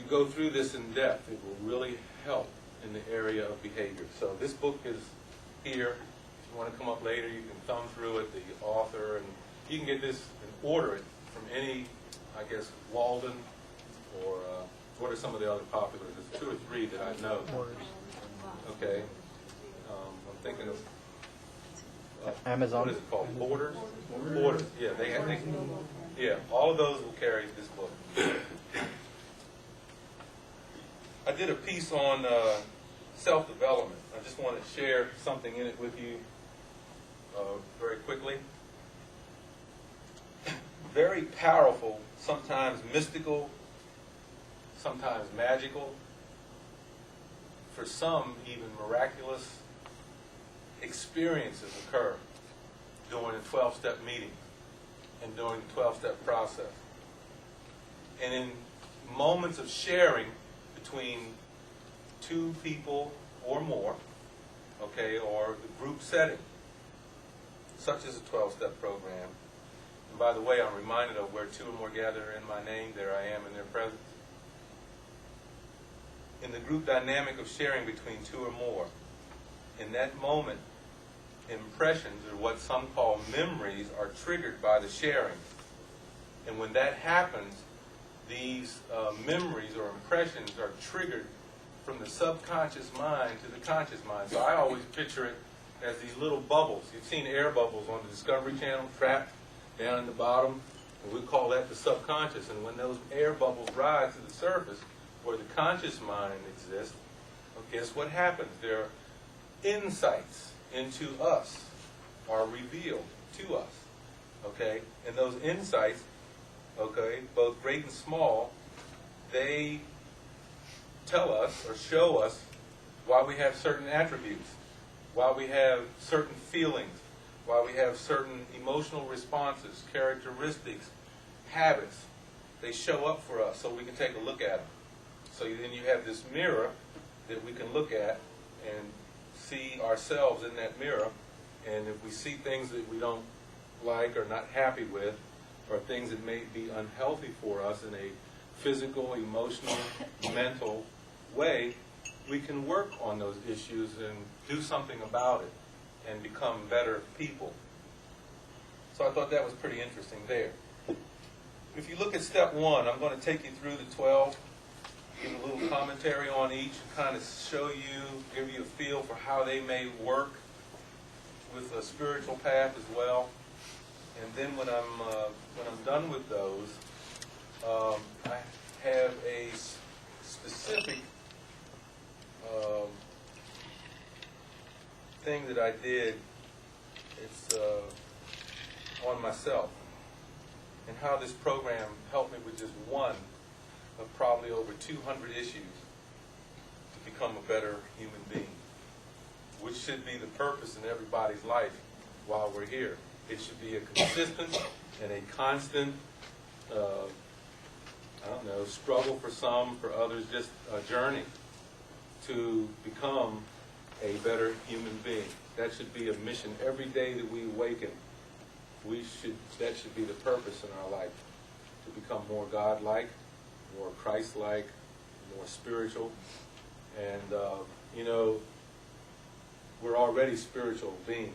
go through this in depth, it will really help in the area of behavior. So this book is here. If you want to come up later, you can thumb through it, the author, and you can get this and order it from any, I guess, Walden, or what are some of the other popular? There's 2 or 3 that I know. Okay. I'm thinking of Amazon. What is it called? Borders? Borders. Yeah, yeah, all of those will carry this book. I did a piece on self-development. I just want to share something in it with you very quickly. Very powerful, sometimes mystical, sometimes magical, for some even miraculous experiences occur during a 12-step meeting and during the 12-step process. And in moments of sharing between 2 people or more, okay, or the group setting, such as a 12-step program. And by the way, I'm reminded of where 2 or more gather in my name, there I am in their presence. In the group dynamic of sharing between 2 or more, in that moment, impressions, or what some call memories, are triggered by the sharing. And when that happens, these memories or impressions are triggered from the subconscious mind to the conscious mind. So I always picture it as these little bubbles. You've seen air bubbles on the Discovery Channel, trapped down in the bottom, and we call that the subconscious. And when those air bubbles rise to the surface, where the conscious mind exists, well, guess what happens? Their insights into us are revealed to us, okay? And those insights, okay, both great and small, they tell us or show us why we have certain attributes, why we have certain feelings, why we have certain emotional responses, characteristics, habits. They show up for us so we can take a look at them. So then you have this mirror that we can look at and see ourselves in that mirror. And if we see things that we don't like or not happy with, or things that may be unhealthy for us in a physical, emotional, mental way, we can work on those issues and do something about it and become better people. So I thought that was pretty interesting there. If you look at step 1, I'm going to take you through the 12, give a little commentary on each, kind of show you, give you a feel for how they may work with a spiritual path as well. And then when I'm done with those, I have a specific thing that I did. It's on myself, and how this program helped me with just one of probably over 200 issues to become a better human being, which should be the purpose in everybody's life while we're here. It should be a consistent and a constant, struggle for some, for others, just a journey to become a better human being. That should be a mission every day that we awaken. That should be the purpose in our life, to become more God-like, more Christ-like, more spiritual. And, we're already spiritual beings.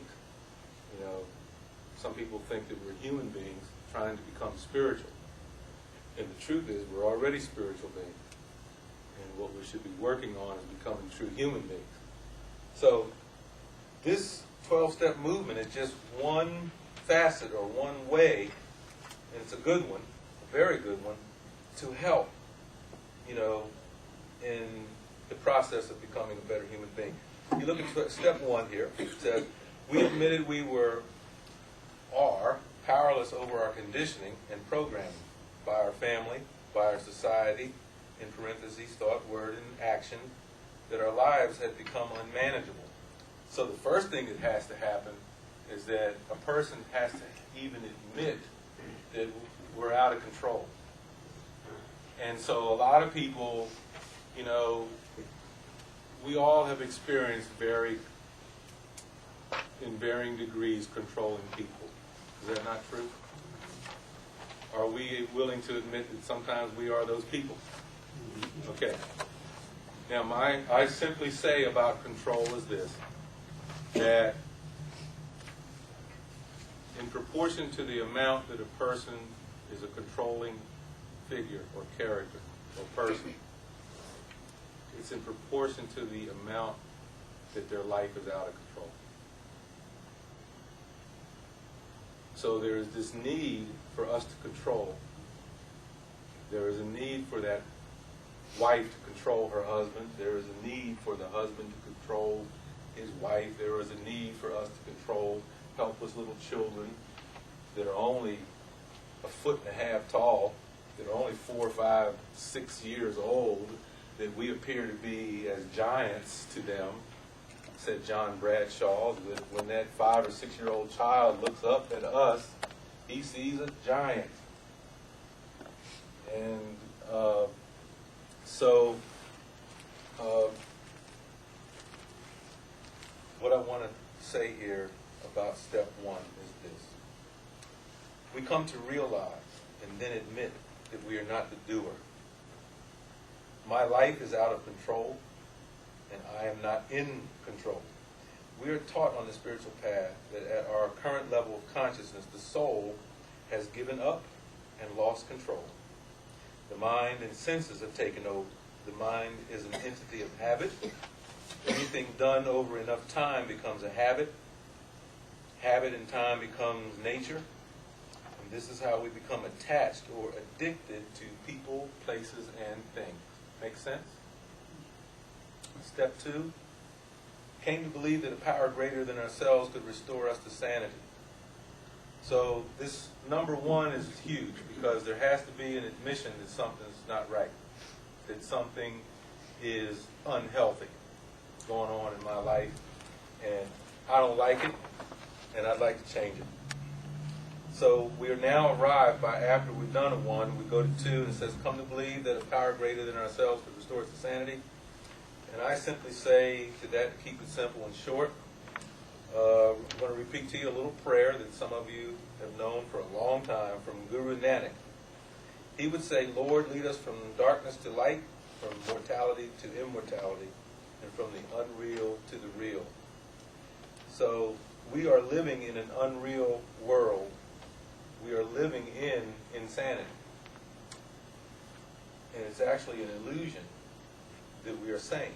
Some people think that we're human beings trying to become spiritual. And the truth is, we're already spiritual beings. And what we should be working on is becoming true human beings. So, this 12-step movement is just one facet or one way, and it's a good one, a very good one, to help, in the process of becoming a better human being. You look at step 1 here. It says, we admitted we are powerless over our conditioning and programming by our family, by our society, in parentheses, thought, word, and action, that our lives have become unmanageable. So the first thing that has to happen is that a person has to even admit that we're out of control. And so a lot of people, we all have experienced in varying degrees controlling people. Is that not true? Are we willing to admit that sometimes we are those people? Okay. Now, I simply say about control is this, that in proportion to the amount that a person is a controlling figure or character or person, it's in proportion to the amount that their life is out of control. So there is this need for us to control. There is a need for that wife to control her husband. There is a need for the husband to control his wife. There is a need for us to control helpless little children that are only 1.5 feet tall, that are only 4, 5, 6 years old, that we appear to be as giants to them. Said John Bradshaw that when that 5 or 6-year-old child looks up at us, he sees a giant. And so what I want to say here about step 1 is this. We come to realize and then admit that we are not the doer. My life is out of control, and I am not in control. We are taught on the spiritual path that at our current level of consciousness, the soul has given up and lost control. The mind and senses have taken over. The mind is an entity of habit. Anything done over enough time becomes a habit. Habit in time becomes nature. And this is how we become attached or addicted to people, places, and things. Make sense? Step 2, came to believe that a power greater than ourselves could restore us to sanity. So this number 1 is huge because there has to be an admission that something's not right, that something is unhealthy going on in my life, and I don't like it, and I'd like to change it. So we are now arrived by, after we've done a 1, we go to 2, and it says, come to believe that a power greater than ourselves could restore us to sanity. And I simply say to that, to keep it simple and short, I'm going to repeat to you a little prayer that some of you have known for a long time from Guru Nanak. He would say, Lord, lead us from darkness to light, from mortality to immortality, and from the unreal to the real. So we are living in an unreal world. We are living in insanity. And it's actually an illusion that we are sane.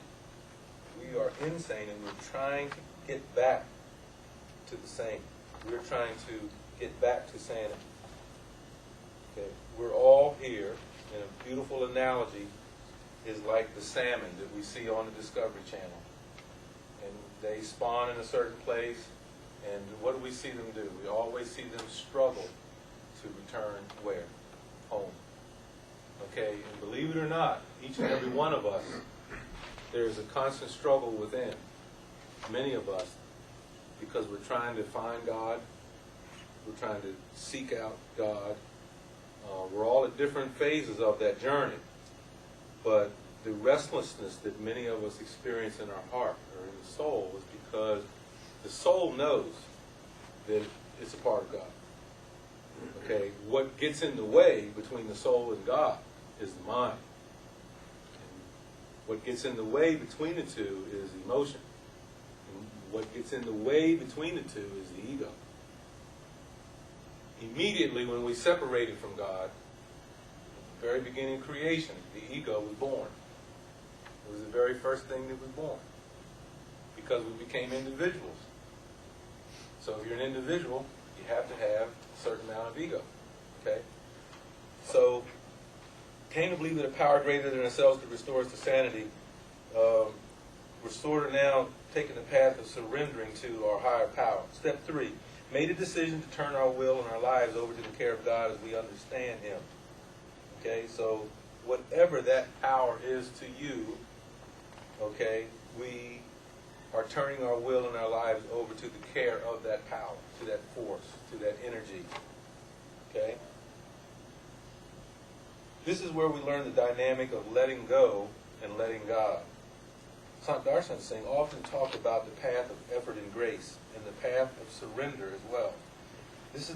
We are insane, and we're trying to get back to the sane. We're trying to get back to sanity. Okay. We're all here, and a beautiful analogy is like the salmon that we see on the Discovery Channel. And they spawn in a certain place, and what do we see them do? We always see them struggle to return where? Home. Okay, and believe it or not, each and every one of us, there's a constant struggle within many of us because we're trying to find God, we're trying to seek out God. We're all at different phases of that journey, but the restlessness that many of us experience in our heart or in the soul is because the soul knows that it's a part of God. Okay, what gets in the way between the soul and God is the mind. And what gets in the way between the two is emotion. And what gets in the way between the two is the ego. Immediately when we separated from God, at the very beginning of creation, the ego was born. It was the very first thing that was born because we became individuals. So if you're an individual, you have to have a certain amount of ego. Okay? So, came to believe that a power greater than ourselves could restore us to sanity. We're sort of now taking the path of surrendering to our higher power. Step 3, made a decision to turn our will and our lives over to the care of God as we understand Him. Okay? So, whatever that power is to you, okay, we are turning our will and our lives over to the care of that power, to that force, to that energy. Okay? This is where we learn the dynamic of letting go and letting God. Sant Darshan Singh often talked about the path of effort and grace and the path of surrender as well. This is